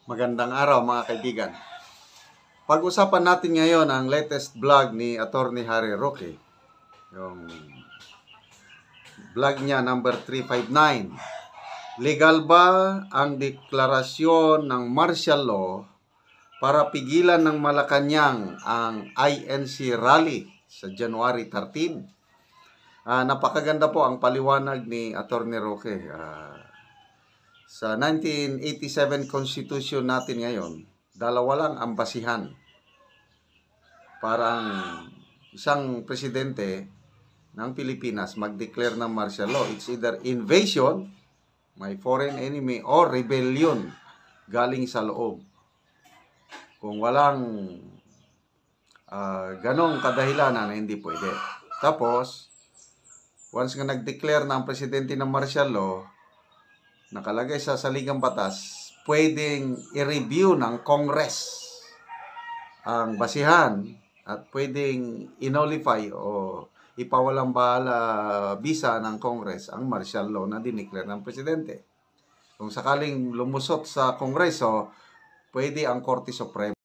Magandang araw mga kaibigan. Pag-usapan natin ngayon ang latest vlog ni Attorney Harry Roque. Yung vlog niya number 359. Legal ba ang deklarasyon ng martial law para pigilan ng Malacanang ang INC rally sa January 13? Napakaganda po ang paliwanag ni Attorney Roque. Sa 1987 Constitution natin ngayon, dalawa lang ang basihan. Parang isang presidente ng Pilipinas mag-declare ng martial law. It's either invasion, may foreign enemy, or rebellion galing sa loob. Kung walang ganong kadahilanan, hindi pwede. Tapos, once nga nag-declare ng presidente ng martial law, nakalagay sa saligang batas, pwedeng i-review ng Congress ang basihan at pwedeng i-nullify o ipawalang bahala bisa ng Congress ang martial law na dineclare ng presidente. Kung sakaling lumusot sa Kongreso, pwede ang Korte Suprema